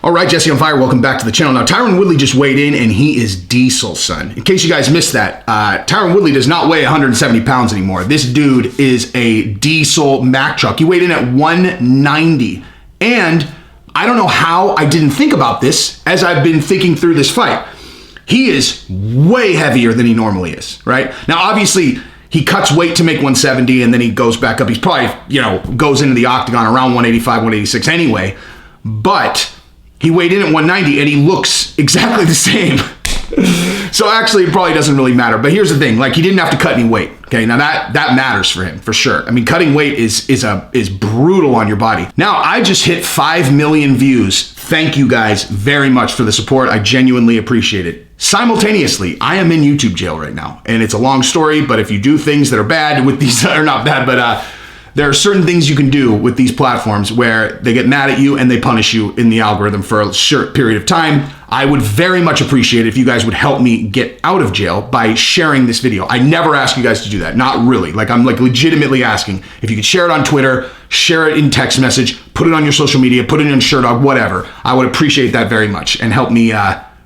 All right, Jesse on Fire, welcome back to the channel. Now, TYRON Woodley just weighed in, and he is diesel, son. In case you guys missed that, TYRON Woodley does not weigh 170 pounds anymore. This dude is a diesel Mack truck. He weighed in at 190, and I don't know how I didn't think about this as I've been thinking through this fight. He is way heavier than he normally is, right? Now, obviously, he cuts weight to make 170, and then he goes back up. He's probably, goes into the octagon around 185, 186 anyway, but he weighed in at 190 and he looks exactly the same. So actually, it probably doesn't really matter. But here's the thing: like, he didn't have to cut any weight. Okay, now that matters for him for sure. I mean, cutting weight is brutal on your body. Now, I just hit 5 million views. Thank you guys very much for the support. I genuinely appreciate it. Simultaneously, I am in YouTube jail right now, and it's a long story. But if you do things that are bad with these, are not bad, but there are certain things you can do with these platforms where they get mad at you and they punish you in the algorithm for a short period of time. I would very much appreciate it if you guys would help me get out of jail by sharing this video. I never ask you guys to do that. Not really. Like, I'm legitimately asking if you could share it on Twitter, share it in text message, put it on your social media, put it in SureDog, whatever. I would appreciate that very much, and help me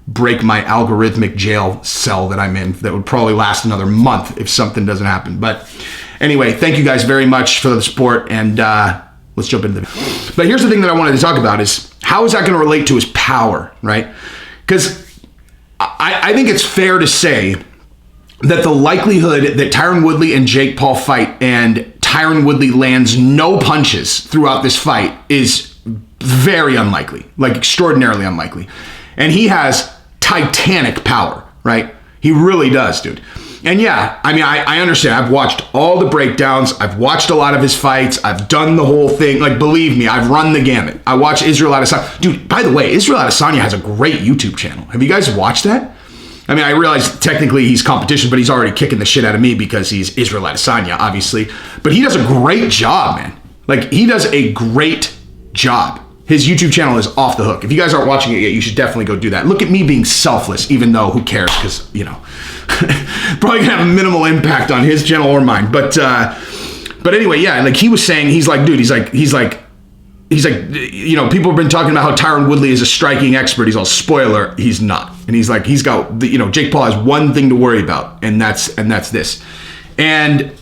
break my algorithmic jail cell that I'm in that would probably last another month if something doesn't happen. But anyway, thank you guys very much for the support, and let's jump into the video. But here's the thing that I wanted to talk about is, how is that going to relate to his power, right? Because I think it's fair to say that the likelihood that TYRON Woodley and Jake Paul fight and TYRON Woodley lands no punches throughout this fight is very unlikely, like extraordinarily unlikely. And he has titanic power, right? He really does, dude. And yeah, I mean, I understand. I've watched all the breakdowns. I've watched a lot of his fights. I've done the whole thing. Like, believe me, I've run the gamut. I watch Israel Adesanya. Dude, by the way, Israel Adesanya has a great YouTube channel. Have you guys watched that? I mean, I realize technically he's competition, but he's already kicking the shit out of me because he's Israel Adesanya, obviously. But he does a great job, man. Like, he does a great job. His YouTube channel is off the hook. If you guys aren't watching it yet, you should definitely go do that. Look at me being selfless, even though who cares? Because, probably gonna have a minimal impact on his channel or mine. But anyway, yeah, like he was saying, he's like, people have been talking about how TYRON Woodley is a striking expert. He's all, spoiler, he's not. And he's like, he's got, Jake Paul has one thing to worry about, and that's this. And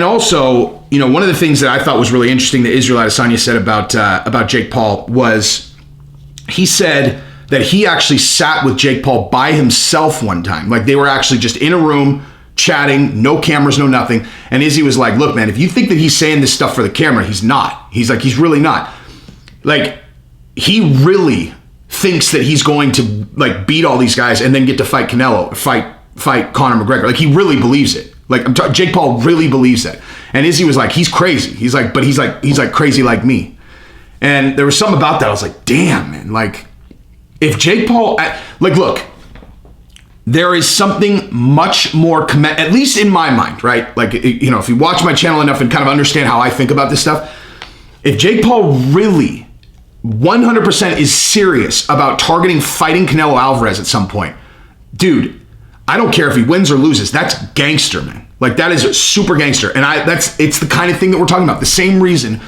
also, one of the things that I thought was really interesting that Israel Adesanya said about Jake Paul was, he said that he actually sat with Jake Paul by himself one time. Like, they were actually just in a room chatting, no cameras, no nothing. And Izzy was like, look, man, if you think that he's saying this stuff for the camera, he's not. He's like, he's really not. Like, he really thinks that he's going to like beat all these guys and then get to fight Canelo, fight Conor McGregor. Like, he really believes it. Like, Jake Paul really believes that. And Izzy was like, he's crazy. He's like, but he's like crazy like me. And there was something about that. I was like, damn, man. Like, if Jake Paul, like, look, there is something much more, at least in my mind, right? Like, if you watch my channel enough and kind of understand how I think about this stuff, if Jake Paul really 100% is serious about targeting fighting Canelo Alvarez at some point, dude, I don't care if he wins or loses. That's gangster, man. Like, that is super gangster. And it's the kind of thing that we're talking about. The same reason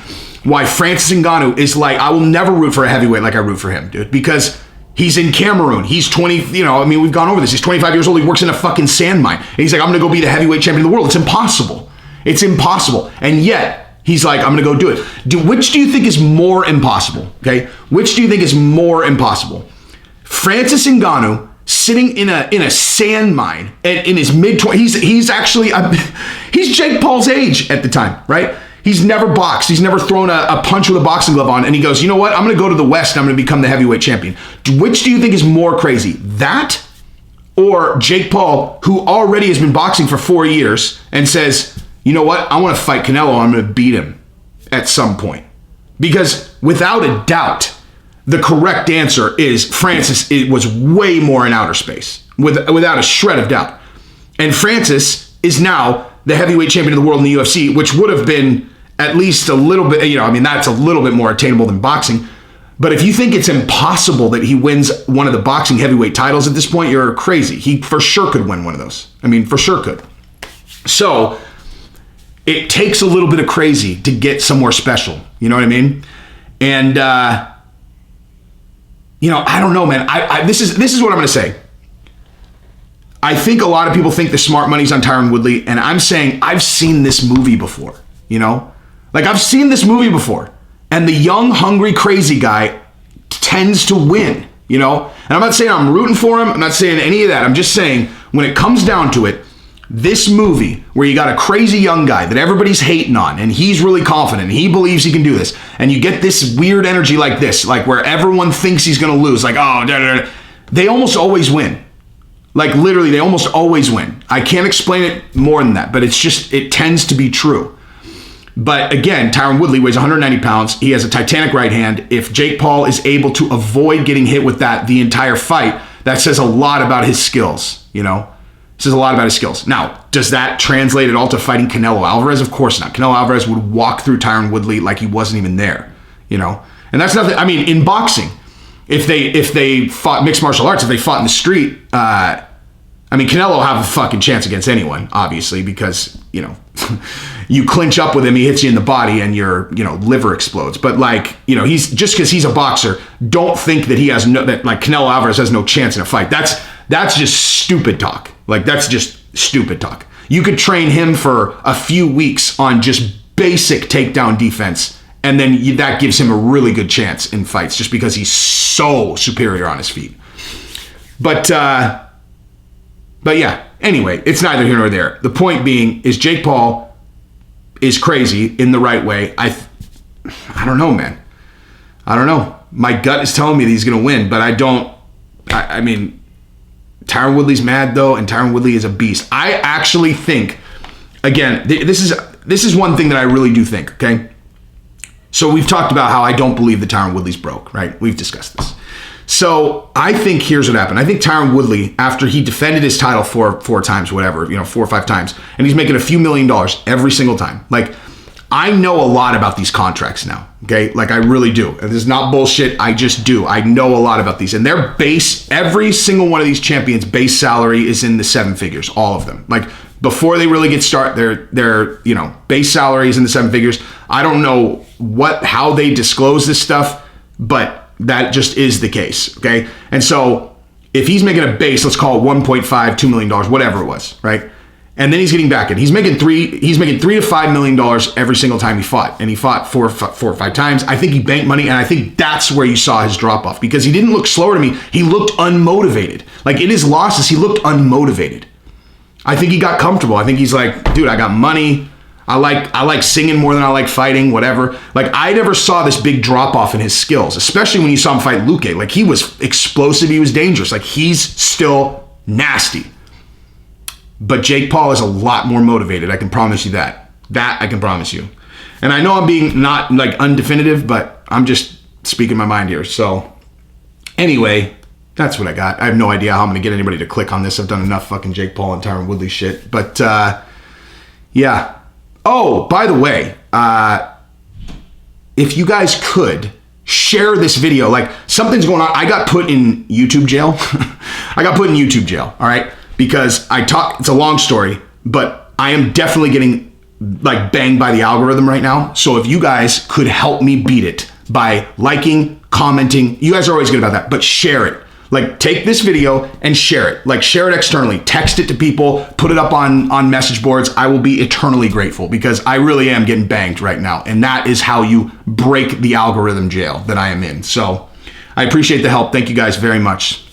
why Francis Ngannou is like, I will never root for a heavyweight like I root for him, dude, because he's in Cameroon. He's 20, we've gone over this. He's 25 years old. He works in a fucking sand mine. And he's like, I'm going to go be the heavyweight champion of the world. It's impossible. It's impossible. And yet, he's like, I'm going to go do it. Which do you think is more impossible? Okay? Which do you think is more impossible? Francis Ngannou sitting in a sand mine and in his mid-20s. He's actually, he's Jake Paul's age at the time, right? He's never boxed. He's never thrown a punch with a boxing glove on. And he goes, you know what? I'm going to go to the West and I'm going to become the heavyweight champion. Which do you think is more crazy? That or Jake Paul, who already has been boxing for 4 years and says, you know what? I want to fight Canelo. I'm going to beat him at some point. Because without a doubt, the correct answer is Francis was way more in outer space, without a shred of doubt. And Francis is now the heavyweight champion of the world in the UFC, which would have been at least a little bit, that's a little bit more attainable than boxing. But if you think it's impossible that he wins one of the boxing heavyweight titles at this point, you're crazy. He for sure could win one of those. I mean, for sure could. So it takes a little bit of crazy to get somewhere special. You know what I mean? And I don't know, man. This is what I'm going to say. I think a lot of people think the smart money's on Tyron Woodley, and I'm saying I've seen this movie before, Like, I've seen this movie before, and the young, hungry, crazy guy tends to win, And I'm not saying I'm rooting for him. I'm not saying any of that. I'm just saying when it comes down to it, this movie where you got a crazy young guy that everybody's hating on, and he's really confident, and he believes he can do this, and you get this weird energy like this, like where everyone thinks he's going to lose, like, oh, they almost always win. Like, literally, they almost always win. I can't explain it more than that, but it tends to be true. But again, Tyron Woodley weighs 190 pounds. He has a titanic right hand. If Jake Paul is able to avoid getting hit with that the entire fight, that says a lot about his skills, It says a lot about his skills. Now, does that translate at all to fighting Canelo Alvarez? Of course not. Canelo Alvarez would walk through Tyron Woodley like he wasn't even there, And that's nothing. I mean, in boxing, if they fought mixed martial arts, if they fought in the street, Canelo will have a fucking chance against anyone, obviously, because, you clinch up with him, he hits you in the body, and your, liver explodes. But he's just because he's a boxer, don't think that Canelo Alvarez has no chance in a fight. That's just stupid talk. That's just stupid talk. You could train him for a few weeks on just basic takedown defense, and then that gives him a really good chance in fights, just because he's so superior on his feet. But yeah, anyway, it's neither here nor there. The point being is Jake Paul is crazy in the right way. I don't know, man. I don't know. My gut is telling me that he's going to win, but I don't. Tyron Woodley's mad, though, and Tyron Woodley is a beast. I actually think, again, this is one thing that I really do think, okay? So we've talked about how I don't believe that Tyron Woodley's broke, right? We've discussed this. So I think here's what happened. I think Tyron Woodley, after he defended his title four times, whatever, 4 or 5 times, and he's making a few $1 million every single time. I know a lot about these contracts now, okay? I really do. And this is not bullshit. I just do. I know a lot about these. And their base, every single one of these champions' base salary is in the 7 figures, all of them. Before they really get started, their base salary is in the 7 figures. I don't know how they disclose this stuff, but that just is the case, okay? And so if he's making a base, let's call it $1.5, $2 million, whatever it was, right? And then he's getting back in. He's making $3 to $5 million every single time he fought. And he fought four or five times. I think he banked money, and I think that's where you saw his drop off, because he didn't look slower to me. He looked unmotivated. In his losses, he looked unmotivated. I think he got comfortable. I think he's like, dude, I got money. I like singing more than I like fighting, whatever. I never saw this big drop off in his skills, especially when you saw him fight Luque. He was explosive. He was dangerous. He's still nasty. But Jake Paul is a lot more motivated. I can promise you that. That I can promise you. And I know I'm being not undefinitive, but I'm just speaking my mind here. So anyway, that's what I got. I have no idea how I'm going to get anybody to click on this. I've done enough fucking Jake Paul and Tyron Woodley shit. But yeah. Oh, by the way, if you guys could share this video, something's going on. I got put in YouTube jail. All right? Because it's a long story, but I am definitely getting banged by the algorithm right now. So if you guys could help me beat it by liking, commenting, you guys are always good about that, but share it. Take this video and share it. Share it externally. Text it to people. Put it up on message boards. I will be eternally grateful, because I really am getting banged right now. And that is how you break the algorithm jail that I am in. So I appreciate the help. Thank you guys very much.